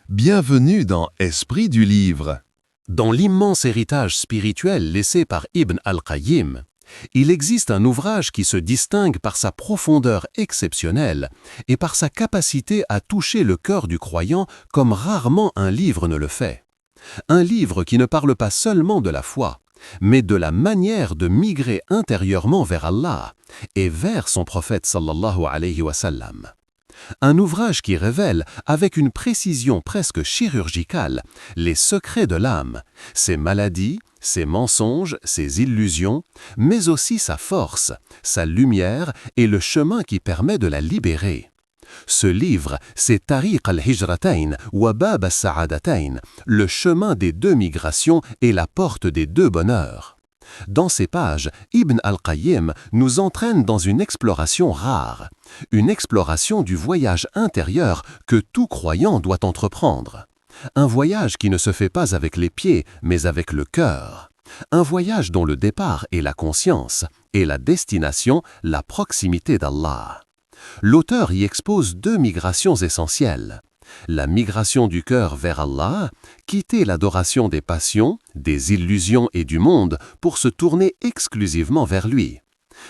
Bienvenue dans Esprit du livre. Dans l'immense héritage spirituel laissé par Ibn al-Qayyim, il existe un ouvrage qui se distingue par sa profondeur exceptionnelle et par sa capacité à toucher le cœur du croyant comme rarement un livre ne le fait. Un livre qui ne parle pas seulement de la foi, mais de la manière de migrer intérieurement vers Allah et vers son prophète sallallahu alayhi wa sallam. Un ouvrage qui révèle, avec une précision presque chirurgicale, les secrets de l'âme, ses maladies, ses mensonges, ses illusions, mais aussi sa force, sa lumière et le chemin qui permet de la libérer. Ce livre, c'est Tariq al-Hijratayn wa Bab al-Sa'adatayn, le chemin des deux migrations et la porte des deux bonheurs. Dans ces pages, Ibn al-Qayyim nous entraîne dans une exploration rare, une exploration du voyage intérieur que tout croyant doit entreprendre. Un voyage qui ne se fait pas avec les pieds, mais avec le cœur. Un voyage dont le départ est la conscience et la destination, la proximité d'Allah. L'auteur y expose deux migrations essentielles. La migration du cœur vers Allah, quitter l'adoration des passions, des illusions et du monde pour se tourner exclusivement vers lui.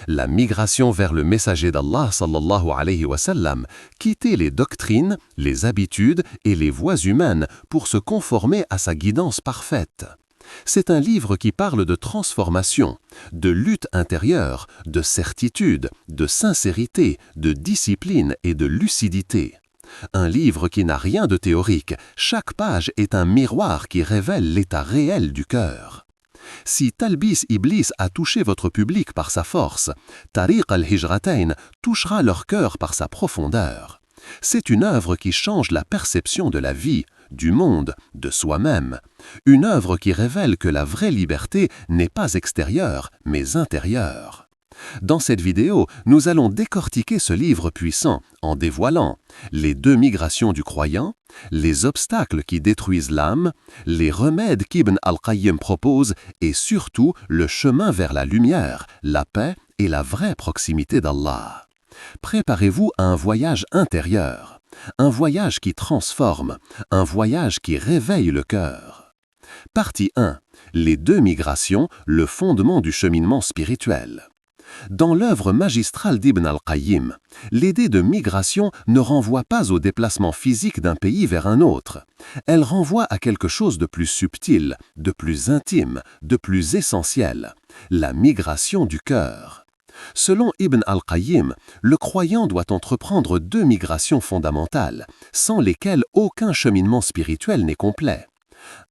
La migration vers le messager d'Allah sallallahu alayhi wa sallam, quitter les doctrines, les habitudes et les voies humaines pour se conformer à sa guidance parfaite. C'est un livre qui parle de transformation, de lutte intérieure, de certitude, de sincérité, de discipline et de lucidité. Un livre qui n'a rien de théorique, chaque page est un miroir qui révèle l'état réel du cœur. Si Talbis Iblis a touché votre public par sa force, Tariq al-Hijratayn touchera leur cœur par sa profondeur. C'est une œuvre qui change la perception de la vie, du monde, de soi-même. Une œuvre qui révèle que la vraie liberté n'est pas extérieure, mais intérieure. Dans cette vidéo, nous allons décortiquer ce livre puissant en dévoilant les deux migrations du croyant, les obstacles qui détruisent l'âme, les remèdes qu'Ibn al-Qayyim propose et surtout le chemin vers la lumière, la paix et la vraie proximité d'Allah. Préparez-vous à un voyage intérieur, un voyage qui transforme, un voyage qui réveille le cœur. Partie 1. Les deux migrations, le fondement du cheminement spirituel. Dans l'œuvre magistrale d'Ibn al-Qayyim, l'idée de migration ne renvoie pas au déplacement physique d'un pays vers un autre. Elle renvoie à quelque chose de plus subtil, de plus intime, de plus essentiel, la migration du cœur. Selon Ibn al-Qayyim, le croyant doit entreprendre deux migrations fondamentales, sans lesquelles aucun cheminement spirituel n'est complet.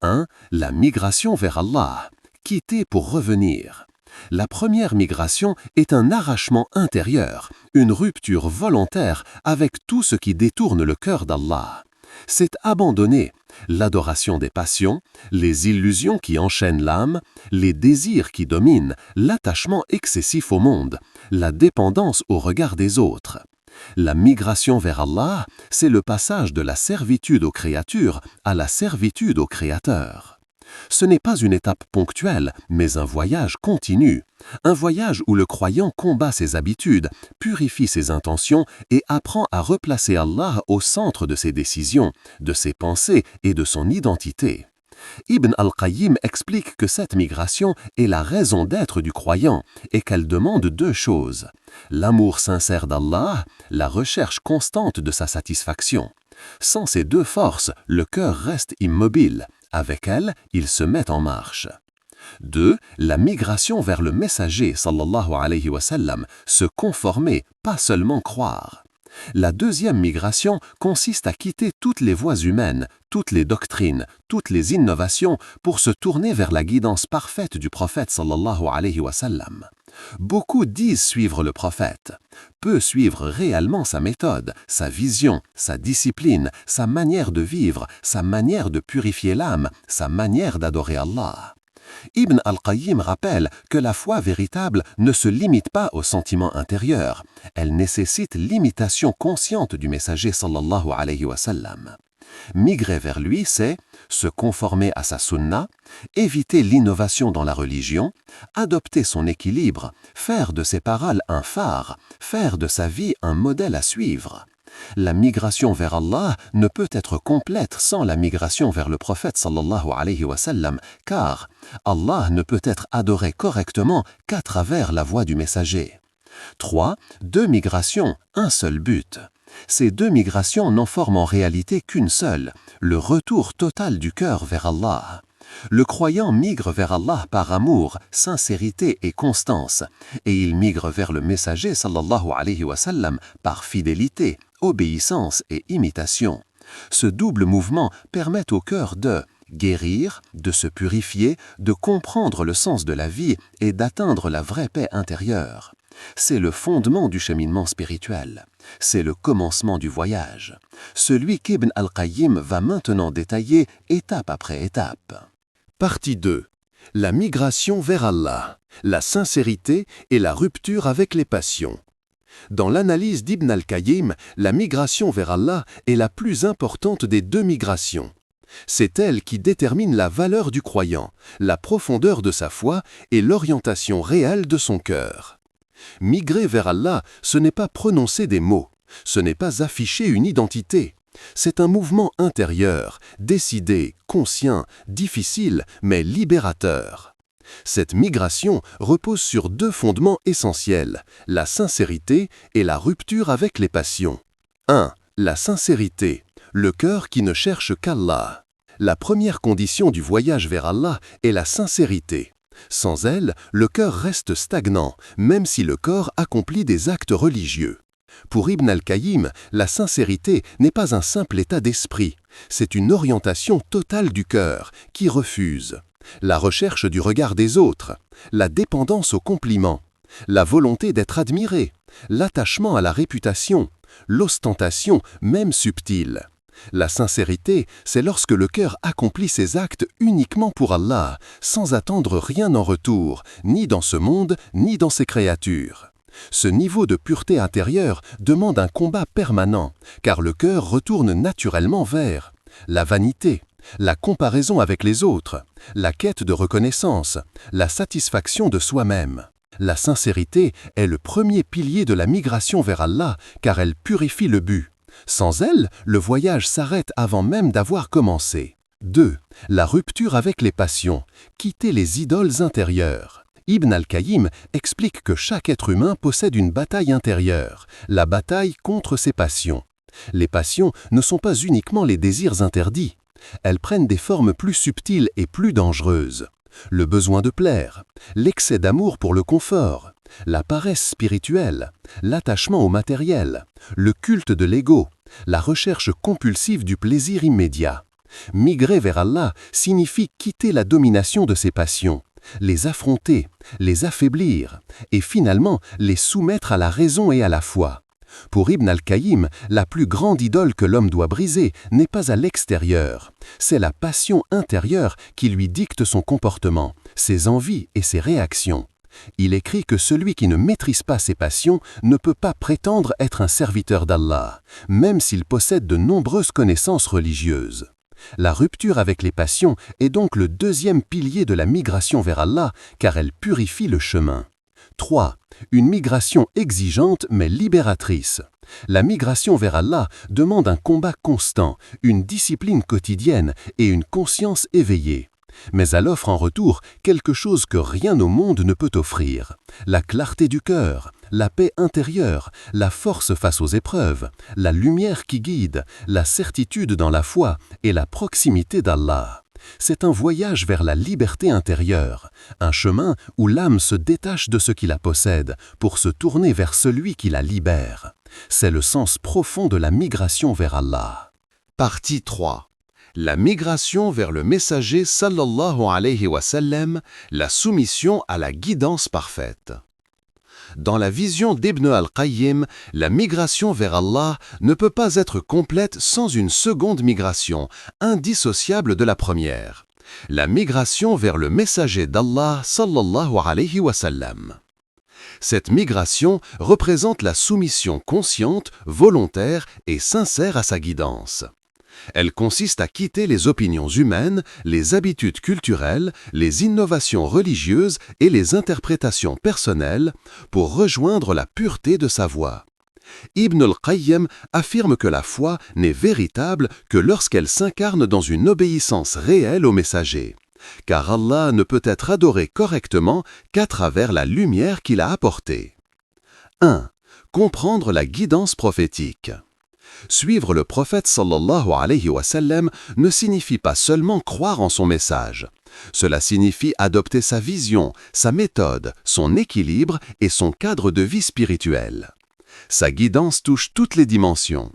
1. La migration vers Allah, quitter pour revenir. La première migration est un arrachement intérieur, une rupture volontaire avec tout ce qui détourne le cœur d'Allah. C'est abandonner l'adoration des passions, les illusions qui enchaînent l'âme, les désirs qui dominent, l'attachement excessif au monde, la dépendance au regard des autres. La migration vers Allah, c'est le passage de la servitude aux créatures à la servitude au Créateur. Ce n'est pas une étape ponctuelle, mais un voyage continu. Un voyage où le croyant combat ses habitudes, purifie ses intentions et apprend à replacer Allah au centre de ses décisions, de ses pensées et de son identité. Ibn al-Qayyim explique que cette migration est la raison d'être du croyant et qu'elle demande deux choses. L'amour sincère d'Allah, la recherche constante de sa satisfaction. Sans ces deux forces, le cœur reste immobile. Avec elle, il se met en marche. 2. La migration vers le messager, sallallahu alayhi wa sallam, se conformer, pas seulement croire. La deuxième migration consiste à quitter toutes les voies humaines, toutes les doctrines, toutes les innovations pour se tourner vers la guidance parfaite du prophète sallallahu alayhi wa sallam. Beaucoup disent suivre le prophète. Peu suivre réellement sa méthode, sa vision, sa discipline, sa manière de vivre, sa manière de purifier l'âme, sa manière d'adorer Allah. Ibn al-Qayyim rappelle que la foi véritable ne se limite pas au sentiment intérieur. Elle nécessite l'imitation consciente du messager sallallahu alayhi wa sallam. Migrer vers lui, c'est se conformer à sa sunna, éviter l'innovation dans la religion, adopter son équilibre, faire de ses paroles un phare, faire de sa vie un modèle à suivre. La migration vers Allah ne peut être complète sans la migration vers le prophète sallallahu alayhi wa sallam, car Allah ne peut être adoré correctement qu'à travers la voie du messager. 3. 2 migrations, un seul but. Ces 2 migrations n'en forment en réalité qu'une seule, le retour total du cœur vers Allah. Le croyant migre vers Allah par amour, sincérité et constance, et il migre vers le messager sallallahu alayhi wa sallam par fidélité, obéissance et imitation. Ce double mouvement permet au cœur de guérir, de se purifier, de comprendre le sens de la vie et d'atteindre la vraie paix intérieure. C'est le fondement du cheminement spirituel. C'est le commencement du voyage. Celui qu'Ibn al-Qayyim va maintenant détailler étape après étape. Partie 2. La migration vers Allah, la sincérité et la rupture avec les passions. Dans l'analyse d'Ibn al-Qayyim, la migration vers Allah est la plus importante des 2 migrations. C'est elle qui détermine la valeur du croyant, la profondeur de sa foi et l'orientation réelle de son cœur. Migrer vers Allah, ce n'est pas prononcer des mots, ce n'est pas afficher une identité. C'est un mouvement intérieur, décidé, conscient, difficile, mais libérateur. Cette migration repose sur 2 fondements essentiels, la sincérité et la rupture avec les passions. 1. La sincérité, le cœur qui ne cherche qu'Allah. La première condition du voyage vers Allah est la sincérité. Sans elle, le cœur reste stagnant, même si le corps accomplit des actes religieux. Pour Ibn al-Qayyim, la sincérité n'est pas un simple état d'esprit, c'est une orientation totale du cœur, qui refuse la recherche du regard des autres, la dépendance aux compliments, la volonté d'être admiré, l'attachement à la réputation, l'ostentation, même subtile. La sincérité, c'est lorsque le cœur accomplit ses actes uniquement pour Allah, sans attendre rien en retour, ni dans ce monde, ni dans ses créatures. Ce niveau de pureté intérieure demande un combat permanent, car le cœur retourne naturellement vers la vanité, la comparaison avec les autres, la quête de reconnaissance, la satisfaction de soi-même. La sincérité est le premier pilier de la migration vers Allah, car elle purifie le but. Sans elle, le voyage s'arrête avant même d'avoir commencé. 2. La rupture avec les passions, quitter les idoles intérieures. Ibn al-Qayyim explique que chaque être humain possède une bataille intérieure, la bataille contre ses passions. Les passions ne sont pas uniquement les désirs interdits. Elles prennent des formes plus subtiles et plus dangereuses. Le besoin de plaire, l'excès d'amour pour le confort, la paresse spirituelle, l'attachement au matériel, le culte de l'ego, la recherche compulsive du plaisir immédiat. Migrer vers Allah signifie quitter la domination de ses passions, les affronter, les affaiblir et finalement les soumettre à la raison et à la foi. Pour Ibn al-Qayyim, la plus grande idole que l'homme doit briser n'est pas à l'extérieur, c'est la passion intérieure qui lui dicte son comportement, ses envies et ses réactions. Il écrit que celui qui ne maîtrise pas ses passions ne peut pas prétendre être un serviteur d'Allah, même s'il possède de nombreuses connaissances religieuses. La rupture avec les passions est donc le 2e pilier de la migration vers Allah, car elle purifie le chemin. 3. Une migration exigeante mais libératrice. La migration vers Allah demande un combat constant, une discipline quotidienne et une conscience éveillée. Mais elle offre en retour quelque chose que rien au monde ne peut offrir. La clarté du cœur, la paix intérieure, la force face aux épreuves, la lumière qui guide, la certitude dans la foi et la proximité d'Allah. C'est un voyage vers la liberté intérieure, un chemin où l'âme se détache de ce qui la possède pour se tourner vers celui qui la libère. C'est le sens profond de la migration vers Allah. Partie 3. La migration vers le messager sallallahu alayhi wa sallam, la soumission à la guidance parfaite. Dans la vision d'Ibn al-Qayyim, la migration vers Allah ne peut pas être complète sans une seconde migration, indissociable de la première. La migration vers le messager d'Allah sallallahu alayhi wa sallam. Cette migration représente la soumission consciente, volontaire et sincère à sa guidance. Elle consiste à quitter les opinions humaines, les habitudes culturelles, les innovations religieuses et les interprétations personnelles pour rejoindre la pureté de sa voie. Ibn al-Qayyim affirme que la foi n'est véritable que lorsqu'elle s'incarne dans une obéissance réelle au messager, car Allah ne peut être adoré correctement qu'à travers la lumière qu'il a apportée. 1. Comprendre la guidance prophétique. Suivre le prophète sallallahu alayhi wa sallam ne signifie pas seulement croire en son message. Cela signifie adopter sa vision, sa méthode, son équilibre et son cadre de vie spirituel. Sa guidance touche toutes les dimensions.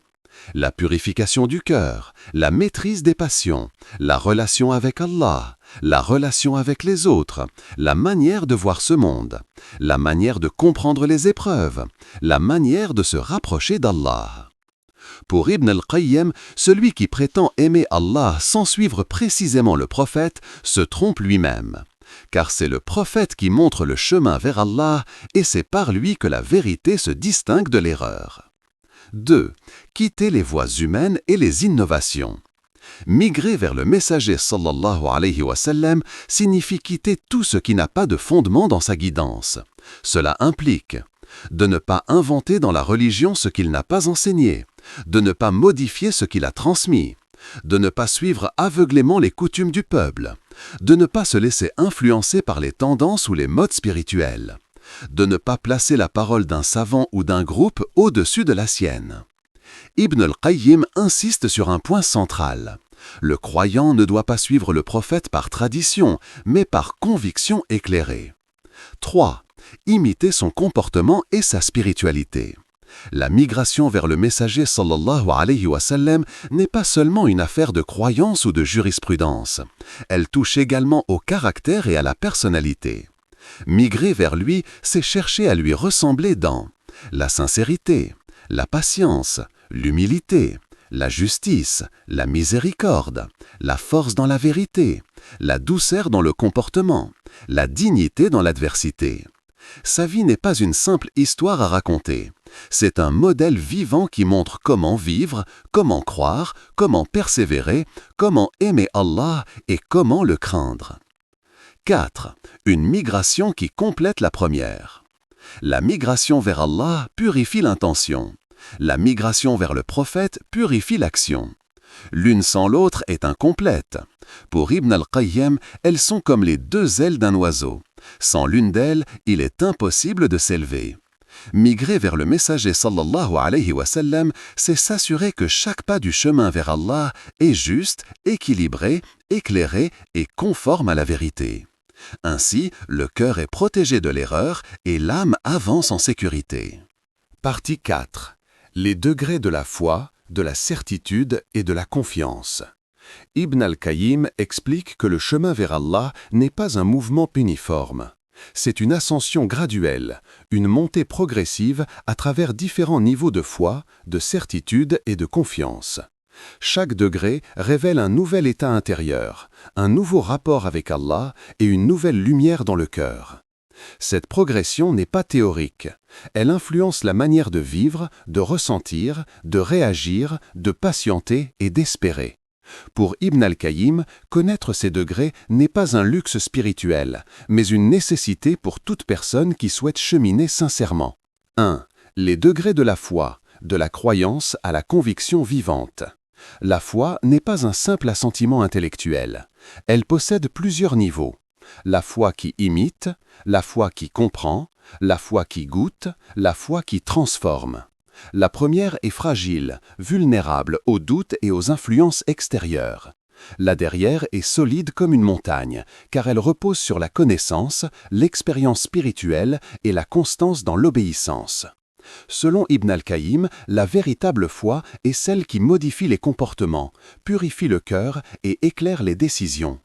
La purification du cœur, la maîtrise des passions, la relation avec Allah, la relation avec les autres, la manière de voir ce monde, la manière de comprendre les épreuves, la manière de se rapprocher d'Allah. Pour Ibn al-Qayyim, celui qui prétend aimer Allah sans suivre précisément le prophète se trompe lui-même, car c'est le prophète qui montre le chemin vers Allah et c'est par lui que la vérité se distingue de l'erreur. 2. Quitter les voies humaines et les innovations. Migrer vers le messager sallallahu alayhi wa sallam signifie quitter tout ce qui n'a pas de fondement dans sa guidance. Cela implique de ne pas inventer dans la religion ce qu'il n'a pas enseigné, de ne pas modifier ce qu'il a transmis, de ne pas suivre aveuglément les coutumes du peuple, de ne pas se laisser influencer par les tendances ou les modes spirituels, de ne pas placer la parole d'un savant ou d'un groupe au-dessus de la sienne. Ibn al-Qayyim insiste sur un point central. Le croyant ne doit pas suivre le prophète par tradition, mais par conviction éclairée. 3. Imiter son comportement et sa spiritualité. La migration vers le messager sallallahu alayhi wa sallam n'est pas seulement une affaire de croyance ou de jurisprudence. Elle touche également au caractère et à la personnalité. Migrer vers lui, c'est chercher à lui ressembler dans la sincérité, la patience, l'humilité, la justice, la miséricorde, la force dans la vérité, la douceur dans le comportement, la dignité dans l'adversité. Sa vie n'est pas une simple histoire à raconter. C'est un modèle vivant qui montre comment vivre, comment croire, comment persévérer, comment aimer Allah et comment le craindre. 4. Une migration qui complète la première. La migration vers Allah purifie l'intention. La migration vers le prophète purifie l'action. L'une sans l'autre est incomplète. Pour Ibn al-Qayyim, elles sont comme les deux ailes d'un oiseau. Sans l'une d'elles, il est impossible de s'élever. Migrer vers le messager sallallahu alayhi wa sallam, c'est s'assurer que chaque pas du chemin vers Allah est juste, équilibré, éclairé et conforme à la vérité. Ainsi, le cœur est protégé de l'erreur et l'âme avance en sécurité. Partie 4. Les degrés de la foi, de la certitude et de la confiance. Ibn al-Qayyim explique que le chemin vers Allah n'est pas un mouvement uniforme. C'est une ascension graduelle, une montée progressive à travers différents niveaux de foi, de certitude et de confiance. Chaque degré révèle un nouvel état intérieur, un nouveau rapport avec Allah et une nouvelle lumière dans le cœur. Cette progression n'est pas théorique. Elle influence la manière de vivre, de ressentir, de réagir, de patienter et d'espérer. Pour Ibn al-Qayyim, connaître ces degrés n'est pas un luxe spirituel, mais une nécessité pour toute personne qui souhaite cheminer sincèrement. 1. Les degrés de la foi, de la croyance à la conviction vivante. La foi n'est pas un simple assentiment intellectuel. Elle possède plusieurs niveaux. La foi qui imite, la foi qui comprend, la foi qui goûte, la foi qui transforme. La première est fragile, vulnérable aux doutes et aux influences extérieures. La dernière est solide comme une montagne, car elle repose sur la connaissance, l'expérience spirituelle et la constance dans l'obéissance. Selon Ibn al-Qayyim, la véritable foi est celle qui modifie les comportements, purifie le cœur et éclaire les décisions.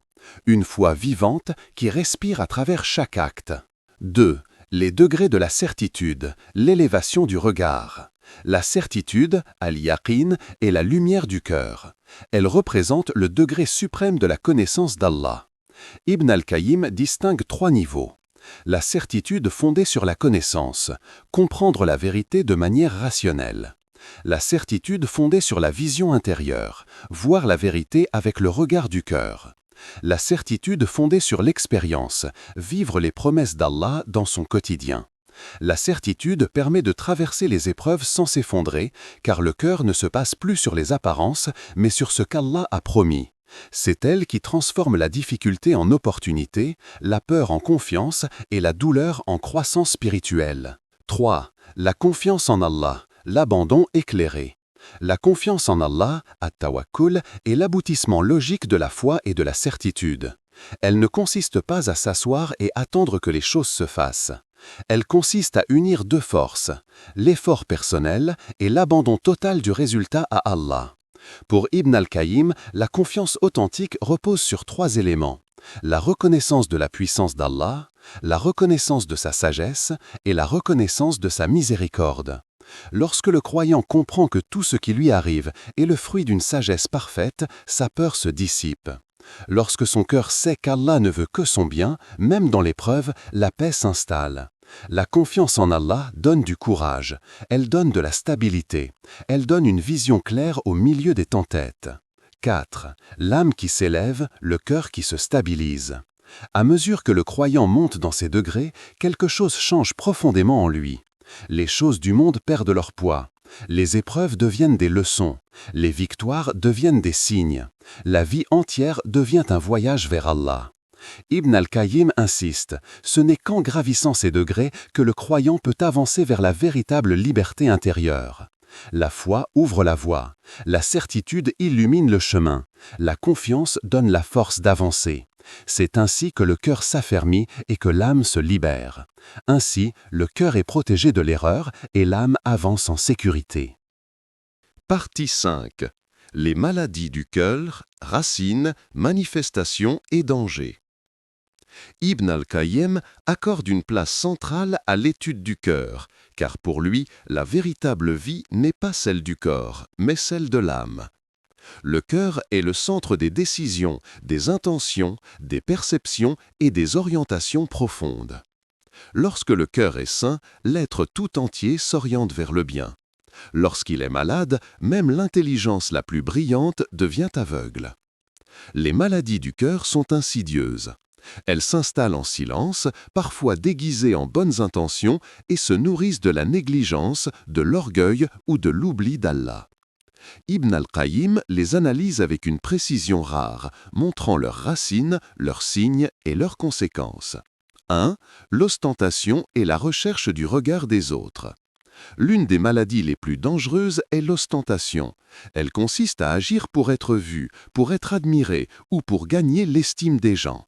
Une foi vivante qui respire à travers chaque acte. 2. Les degrés de la certitude, l'élévation du regard. La certitude, al-yaqin, est la lumière du cœur. Elle représente le degré suprême de la connaissance d'Allah. Ibn al-Qayyim distingue 3 niveaux. La certitude fondée sur la connaissance, comprendre la vérité de manière rationnelle. La certitude fondée sur la vision intérieure, voir la vérité avec le regard du cœur. La certitude fondée sur l'expérience, vivre les promesses d'Allah dans son quotidien. La certitude permet de traverser les épreuves sans s'effondrer, car le cœur ne se passe plus sur les apparences, mais sur ce qu'Allah a promis. C'est elle qui transforme la difficulté en opportunité, la peur en confiance et la douleur en croissance spirituelle. 3. La confiance en Allah, l'abandon éclairé. La confiance en Allah, at-tawakkul, est l'aboutissement logique de la foi et de la certitude. Elle ne consiste pas à s'asseoir et attendre que les choses se fassent. Elle consiste à unir deux forces, l'effort personnel et l'abandon total du résultat à Allah. Pour Ibn al-Qayyim, la confiance authentique repose sur 3 éléments: la reconnaissance de la puissance d'Allah, la reconnaissance de sa sagesse et la reconnaissance de sa miséricorde. Lorsque le croyant comprend que tout ce qui lui arrive est le fruit d'une sagesse parfaite, sa peur se dissipe. Lorsque son cœur sait qu'Allah ne veut que son bien, même dans l'épreuve, la paix s'installe. La confiance en Allah donne du courage, elle donne de la stabilité, elle donne une vision claire au milieu des tempêtes. 4. L'âme qui s'élève, le cœur qui se stabilise. À mesure que le croyant monte dans ces degrés, quelque chose change profondément en lui. Les choses du monde perdent leur poids. Les épreuves deviennent des leçons, les victoires deviennent des signes, la vie entière devient un voyage vers Allah. Ibn al-Qayyim insiste, ce n'est qu'en gravissant ces degrés que le croyant peut avancer vers la véritable liberté intérieure. La foi ouvre la voie, la certitude illumine le chemin, la confiance donne la force d'avancer. C'est ainsi que le cœur s'affermit et que l'âme se libère. Ainsi, le cœur est protégé de l'erreur et l'âme avance en sécurité. Partie 5. Les maladies du cœur, racines, manifestations et dangers. Ibn al-Qayyim accorde une place centrale à l'étude du cœur, car pour lui, la véritable vie n'est pas celle du corps, mais celle de l'âme. Le cœur est le centre des décisions, des intentions, des perceptions et des orientations profondes. Lorsque le cœur est sain, l'être tout entier s'oriente vers le bien. Lorsqu'il est malade, même l'intelligence la plus brillante devient aveugle. Les maladies du cœur sont insidieuses. Elles s'installent en silence, parfois déguisées en bonnes intentions, et se nourrissent de la négligence, de l'orgueil ou de l'oubli d'Allah. Ibn al-Qayyim les analyse avec une précision rare, montrant leurs racines, leurs signes et leurs conséquences. 1. L'ostentation et la recherche du regard des autres. L'une des maladies les plus dangereuses est l'ostentation. Elle consiste à agir pour être vu, pour être admiré ou pour gagner l'estime des gens.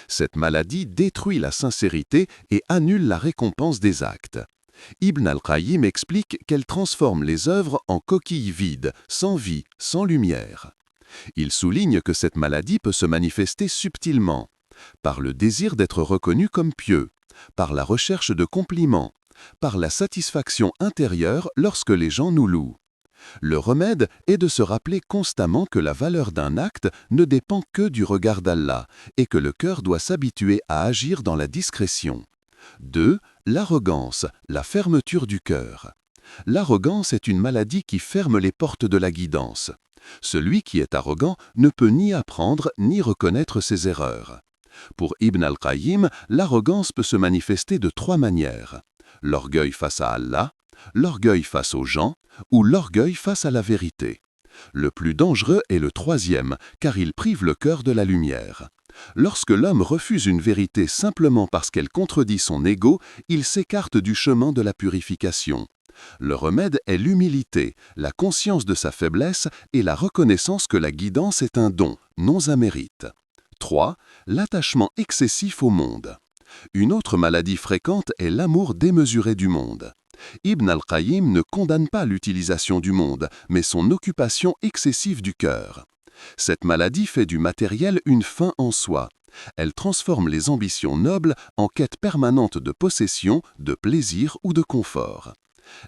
Cette maladie détruit la sincérité et annule la récompense des actes. Ibn al-Qayyim explique qu'elle transforme les œuvres en coquilles vides, sans vie, sans lumière. Il souligne que cette maladie peut se manifester subtilement, par le désir d'être reconnu comme pieux, par la recherche de compliments, par la satisfaction intérieure lorsque les gens nous louent. Le remède est de se rappeler constamment que la valeur d'un acte ne dépend que du regard d'Allah et que le cœur doit s'habituer à agir dans la discrétion. 2. L'arrogance, la fermeture du cœur. L'arrogance est une maladie qui ferme les portes de la guidance. Celui qui est arrogant ne peut ni apprendre ni reconnaître ses erreurs. Pour Ibn al-Qayyim, l'arrogance peut se manifester de 3 manières. L'orgueil face à Allah, l'orgueil face aux gens ou l'orgueil face à la vérité. Le plus dangereux est le 3e, car il prive le cœur de la lumière. Lorsque l'homme refuse une vérité simplement parce qu'elle contredit son ego, il s'écarte du chemin de la purification. Le remède est l'humilité, la conscience de sa faiblesse et la reconnaissance que la guidance est un don, non un mérite. 3. L'attachement excessif au monde. Une autre maladie fréquente est l'amour démesuré du monde. Ibn al-Qayyim ne condamne pas l'utilisation du monde, mais son occupation excessive du cœur. Cette maladie fait du matériel une fin en soi. Elle transforme les ambitions nobles en quête permanente de possession, de plaisir ou de confort.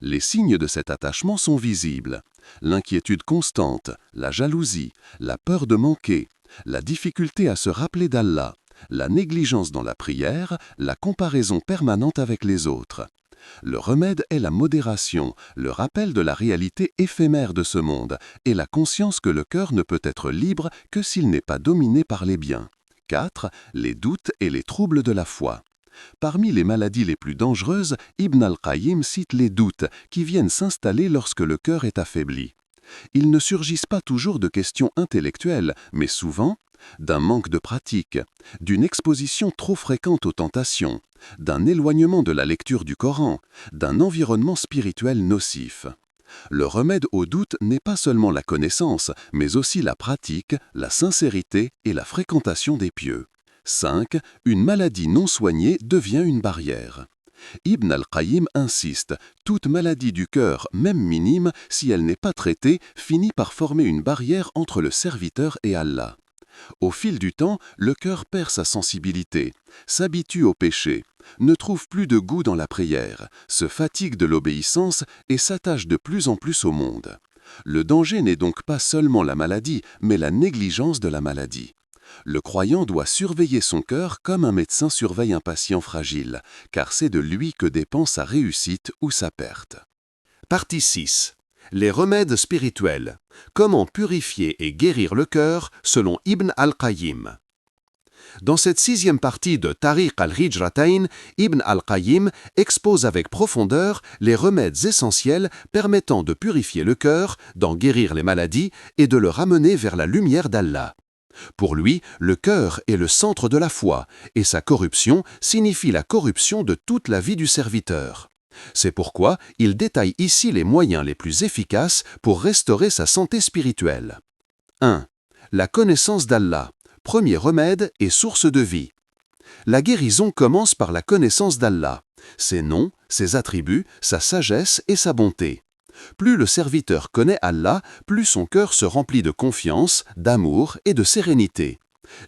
Les signes de cet attachement sont visibles. L'inquiétude constante, la jalousie, la peur de manquer, la difficulté à se rappeler d'Allah, la négligence dans la prière, la comparaison permanente avec les autres. Le remède est la modération, le rappel de la réalité éphémère de ce monde et la conscience que le cœur ne peut être libre que s'il n'est pas dominé par les biens. 4. Les doutes et les troubles de la foi. Parmi les maladies les plus dangereuses, Ibn al-Qayyim cite les doutes qui viennent s'installer lorsque le cœur est affaibli. Ils ne surgissent pas toujours de questions intellectuelles, mais souvent d'un manque de pratique, d'une exposition trop fréquente aux tentations, d'un éloignement de la lecture du Coran, d'un environnement spirituel nocif. Le remède au doute n'est pas seulement la connaissance, mais aussi la pratique, la sincérité et la fréquentation des pieux. 5. Une maladie non soignée devient une barrière. Ibn al-Qayyim insiste, toute maladie du cœur, même minime, si elle n'est pas traitée, finit par former une barrière entre le serviteur et Allah. Au fil du temps, le cœur perd sa sensibilité, s'habitue au péché, ne trouve plus de goût dans la prière, se fatigue de l'obéissance et s'attache de plus en plus au monde. Le danger n'est donc pas seulement la maladie, mais la négligence de la maladie. Le croyant doit surveiller son cœur comme un médecin surveille un patient fragile, car c'est de lui que dépend sa réussite ou sa perte. Partie 6. Les remèdes spirituels. Comment purifier et guérir le cœur selon Ibn al-Qayyim. Dans cette 6e partie de Tariq al-Hijratain, Ibn al-Qayyim expose avec profondeur les remèdes essentiels permettant de purifier le cœur, d'en guérir les maladies et de le ramener vers la lumière d'Allah. Pour lui, le cœur est le centre de la foi, et sa corruption signifie la corruption de toute la vie du serviteur. C'est pourquoi il détaille ici les moyens les plus efficaces pour restaurer sa santé spirituelle. 1. La connaissance d'Allah, premier remède et source de vie. La guérison commence par la connaissance d'Allah, ses noms, ses attributs, sa sagesse et sa bonté. Plus le serviteur connaît Allah, plus son cœur se remplit de confiance, d'amour et de sérénité.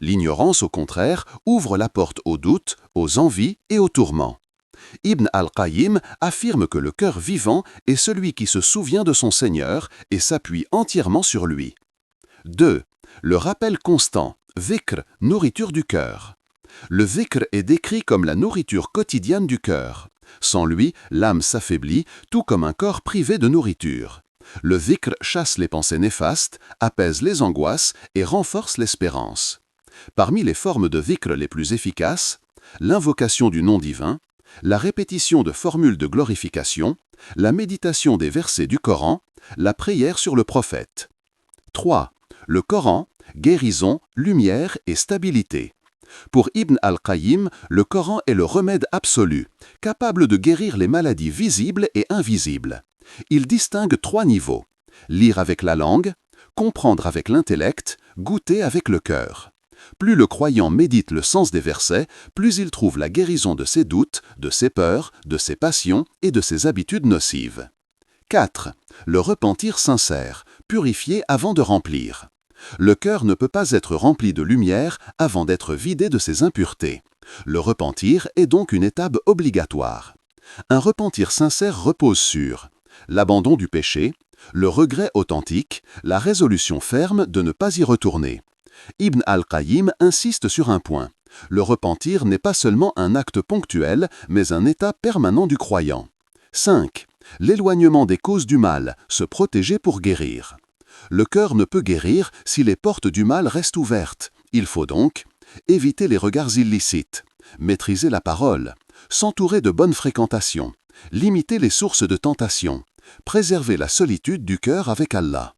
L'ignorance, au contraire, ouvre la porte aux doutes, aux envies et aux tourments. Ibn al-Qayyim affirme que le cœur vivant est celui qui se souvient de son Seigneur et s'appuie entièrement sur lui. 2. Le rappel constant, dhikr, nourriture du cœur. Le dhikr est décrit comme la nourriture quotidienne du cœur. Sans lui, l'âme s'affaiblit, tout comme un corps privé de nourriture. Le dhikr chasse les pensées néfastes, apaise les angoisses et renforce l'espérance. Parmi les formes de dhikr les plus efficaces, l'invocation du nom divin, la répétition de formules de glorification, la méditation des versets du Coran, la prière sur le prophète. 3. Le Coran, guérison, lumière et stabilité. Pour Ibn al-Qayyim, le Coran est le remède absolu, capable de guérir les maladies visibles et invisibles. Il distingue 3 niveaux: lire avec la langue, comprendre avec l'intellect, goûter avec le cœur. Plus le croyant médite le sens des versets, plus il trouve la guérison de ses doutes, de ses peurs, de ses passions et de ses habitudes nocives. 4. Le repentir sincère, purifié avant de remplir. Le cœur ne peut pas être rempli de lumière avant d'être vidé de ses impuretés. Le repentir est donc une étape obligatoire. Un repentir sincère repose sur l'abandon du péché, le regret authentique, la résolution ferme de ne pas y retourner. Ibn al-Qayyim insiste sur un point. Le repentir n'est pas seulement un acte ponctuel, mais un état permanent du croyant. 5. L'éloignement des causes du mal, se protéger pour guérir. Le cœur ne peut guérir si les portes du mal restent ouvertes. Il faut donc éviter les regards illicites, maîtriser la parole, s'entourer de bonnes fréquentations, limiter les sources de tentation, préserver la solitude du cœur avec Allah.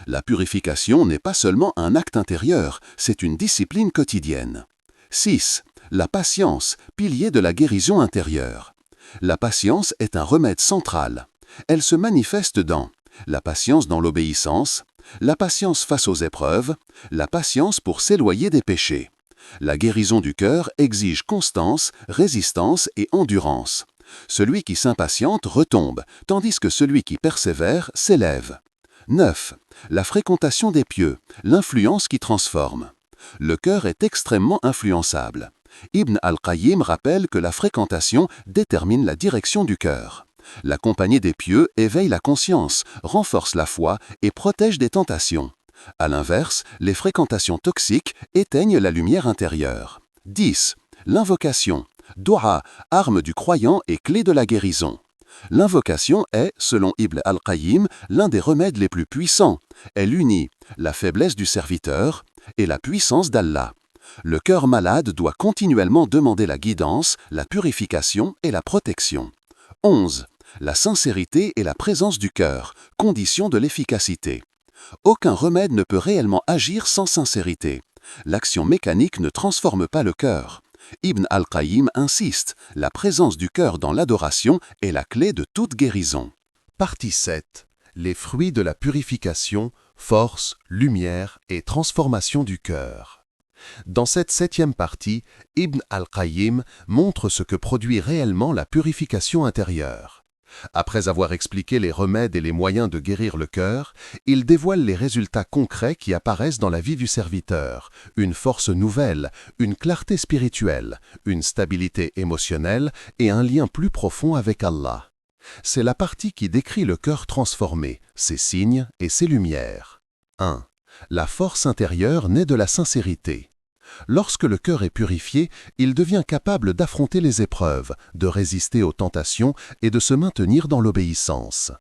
La purification n'est pas seulement un acte intérieur, c'est une discipline quotidienne. 6. La patience, pilier de la guérison intérieure. La patience est un remède central. Elle se manifeste dans la patience dans l'obéissance, la patience face aux épreuves, la patience pour s'éloigner des péchés. La guérison du cœur exige constance, résistance et endurance. Celui qui s'impatiente retombe, tandis que celui qui persévère s'élève. 9. La fréquentation des pieux, l'influence qui transforme. Le cœur est extrêmement influençable. Ibn al-Qayyim rappelle que la fréquentation détermine la direction du cœur. La compagnie des pieux éveille la conscience, renforce la foi et protège des tentations. À l'inverse, les fréquentations toxiques éteignent la lumière intérieure. 10. L'invocation. Dua, arme du croyant et clé de la guérison. L'invocation est, selon Ibn al-Qayyim, l'un des remèdes les plus puissants. Elle unit la faiblesse du serviteur et la puissance d'Allah. Le cœur malade doit continuellement demander la guidance, la purification et la protection. 11. La sincérité et la présence du cœur, condition de l'efficacité. Aucun remède ne peut réellement agir sans sincérité. L'action mécanique ne transforme pas le cœur. Ibn al-Qayyim insiste, la présence du cœur dans l'adoration est la clé de toute guérison. Partie 7. Les fruits de la purification, force, lumière et transformation du cœur. Dans cette 7e partie, Ibn al-Qayyim montre ce que produit réellement la purification intérieure. Après avoir expliqué les remèdes et les moyens de guérir le cœur, il dévoile les résultats concrets qui apparaissent dans la vie du serviteur, une force nouvelle, une clarté spirituelle, une stabilité émotionnelle et un lien plus profond avec Allah. C'est la partie qui décrit le cœur transformé, ses signes et ses lumières. 1. La force intérieure naît de la sincérité. Lorsque le cœur est purifié, il devient capable d'affronter les épreuves, de résister aux tentations et de se maintenir dans l'obéissance.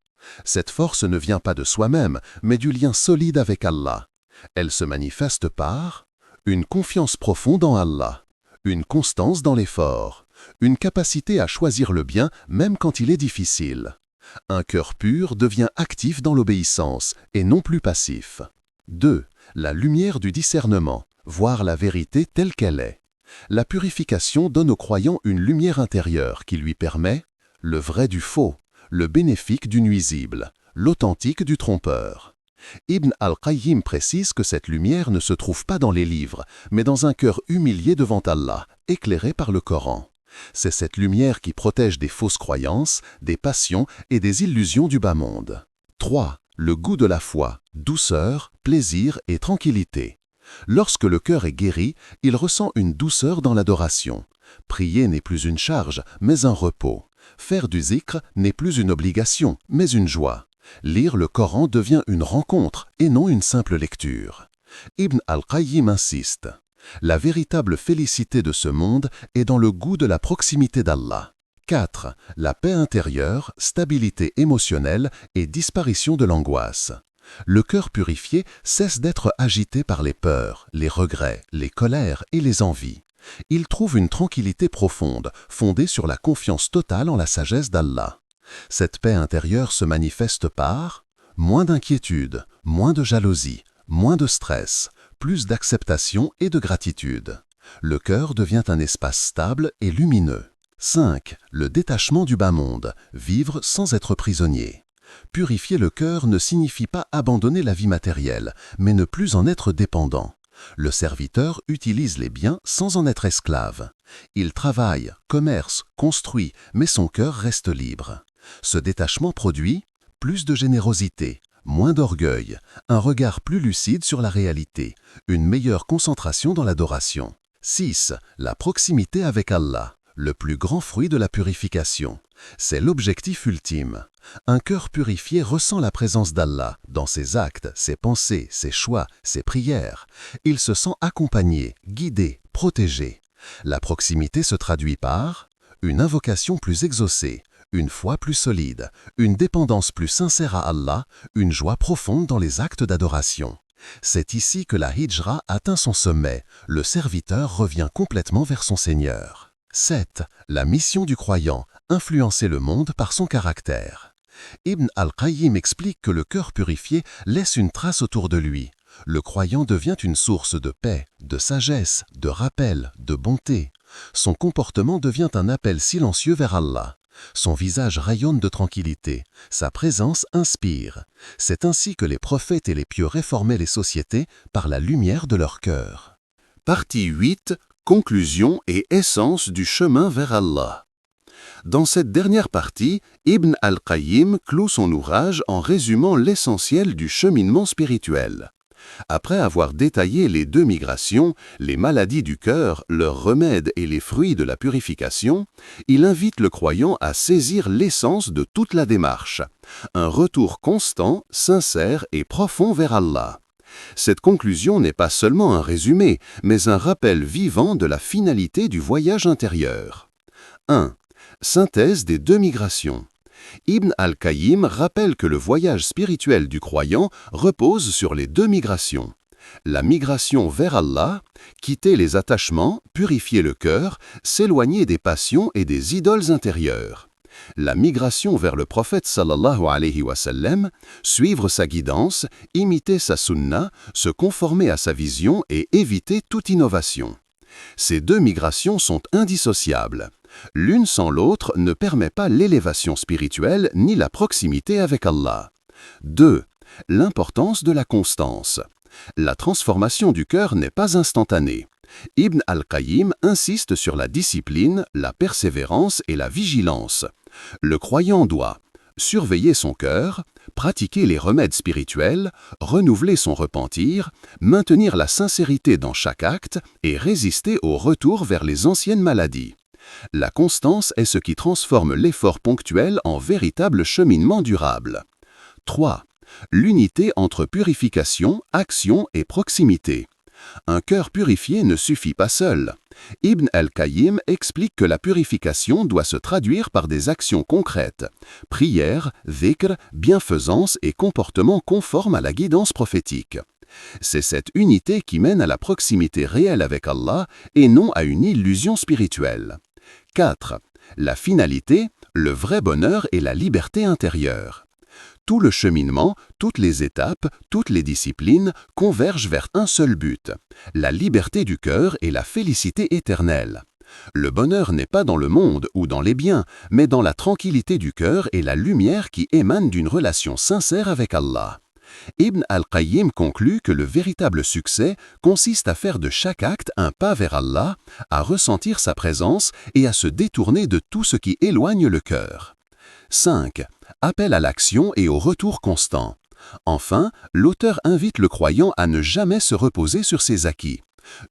Cette force ne vient pas de soi-même, mais du lien solide avec Allah. Elle se manifeste par une confiance profonde en Allah, une constance dans l'effort, une capacité à choisir le bien même quand il est difficile. Un cœur pur devient actif dans l'obéissance et non plus passif. 2. La lumière du discernement. Voir la vérité telle qu'elle est. La purification donne au croyant une lumière intérieure qui lui permet le vrai du faux, le bénéfique du nuisible, l'authentique du trompeur. Ibn al-Qayyim précise que cette lumière ne se trouve pas dans les livres, mais dans un cœur humilié devant Allah, éclairé par le Coran. C'est cette lumière qui protège des fausses croyances, des passions et des illusions du bas monde. 3. Le goût de la foi, douceur, plaisir et tranquillité. Lorsque le cœur est guéri, il ressent une douceur dans l'adoration. Prier n'est plus une charge, mais un repos. Faire du zikr n'est plus une obligation, mais une joie. Lire le Coran devient une rencontre et non une simple lecture. Ibn al-Qayyim insiste. La véritable félicité de ce monde est dans le goût de la proximité d'Allah. 4. La paix intérieure, stabilité émotionnelle et disparition de l'angoisse. Le cœur purifié cesse d'être agité par les peurs, les regrets, les colères et les envies. Il trouve une tranquillité profonde, fondée sur la confiance totale en la sagesse d'Allah. Cette paix intérieure se manifeste par moins d'inquiétude, moins de jalousie, moins de stress, plus d'acceptation et de gratitude. Le cœur devient un espace stable et lumineux. 5. Le détachement du bas monde, vivre sans être prisonnier. Purifier le cœur ne signifie pas abandonner la vie matérielle, mais ne plus en être dépendant. Le serviteur utilise les biens sans en être esclave. Il travaille, commerce, construit, mais son cœur reste libre. Ce détachement produit plus de générosité, moins d'orgueil, un regard plus lucide sur la réalité, une meilleure concentration dans l'adoration. 6. La proximité avec Allah, le plus grand fruit de la purification. C'est l'objectif ultime. Un cœur purifié ressent la présence d'Allah dans ses actes, ses pensées, ses choix, ses prières. Il se sent accompagné, guidé, protégé. La proximité se traduit par une invocation plus exaucée, une foi plus solide, une dépendance plus sincère à Allah, une joie profonde dans les actes d'adoration. C'est ici que la hijra atteint son sommet, le serviteur revient complètement vers son Seigneur. 7. La mission du croyant, influencer le monde par son caractère. Ibn al-Qayyim explique que le cœur purifié laisse une trace autour de lui. Le croyant devient une source de paix, de sagesse, de rappel, de bonté. Son comportement devient un appel silencieux vers Allah. Son visage rayonne de tranquillité, sa présence inspire. C'est ainsi que les prophètes et les pieux réformaient les sociétés par la lumière de leur cœur. Partie 8. Conclusion et essence du chemin vers Allah. Dans cette dernière partie, Ibn al-Qayyim clôt son ouvrage en résumant l'essentiel du cheminement spirituel. Après avoir détaillé les 2 migrations, les maladies du cœur, leurs remèdes et les fruits de la purification, il invite le croyant à saisir l'essence de toute la démarche, un retour constant, sincère et profond vers Allah. Cette conclusion n'est pas seulement un résumé, mais un rappel vivant de la finalité du voyage intérieur. 1. Synthèse des 2 migrations. Ibn al-Qayyim rappelle que le voyage spirituel du croyant repose sur les 2 migrations. La migration vers Allah, quitter les attachements, purifier le cœur, s'éloigner des passions et des idoles intérieures. La migration vers le prophète sallallahu alayhi wa sallam, suivre sa guidance, imiter sa sunna, se conformer à sa vision et éviter toute innovation. Ces deux migrations sont indissociables. L'une sans l'autre ne permet pas l'élévation spirituelle ni la proximité avec Allah. 2. L'importance de la constance. La transformation du cœur n'est pas instantanée. Ibn al-Qayyim insiste sur la discipline, la persévérance et la vigilance. Le croyant doit surveiller son cœur, pratiquer les remèdes spirituels, renouveler son repentir, maintenir la sincérité dans chaque acte et résister au retour vers les anciennes maladies. La constance est ce qui transforme l'effort ponctuel en véritable cheminement durable. 3. L'unité entre purification, action et proximité. Un cœur purifié ne suffit pas seul. Ibn al-Qayyim explique que la purification doit se traduire par des actions concrètes, prière, dhikr, bienfaisance et comportements conformes à la guidance prophétique. C'est cette unité qui mène à la proximité réelle avec Allah et non à une illusion spirituelle. 4. La finalité, le vrai bonheur et la liberté intérieure. Tout le cheminement, toutes les étapes, toutes les disciplines convergent vers un seul but, la liberté du cœur et la félicité éternelle. Le bonheur n'est pas dans le monde ou dans les biens, mais dans la tranquillité du cœur et la lumière qui émane d'une relation sincère avec Allah. Ibn al-Qayyim conclut que le véritable succès consiste à faire de chaque acte un pas vers Allah, à ressentir sa présence et à se détourner de tout ce qui éloigne le cœur. 5. Appel à l'action et au retour constant. Enfin, l'auteur invite le croyant à ne jamais se reposer sur ses acquis.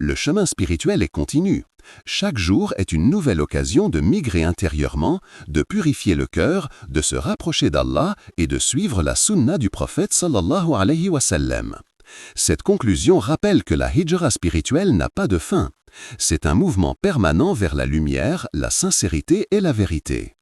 Le chemin spirituel est continu. Chaque jour est une nouvelle occasion de migrer intérieurement, de purifier le cœur, de se rapprocher d'Allah et de suivre la sunna du prophète sallallahu alayhi wa sallam. Cette conclusion rappelle que la hijra spirituelle n'a pas de fin. C'est un mouvement permanent vers la lumière, la sincérité et la vérité.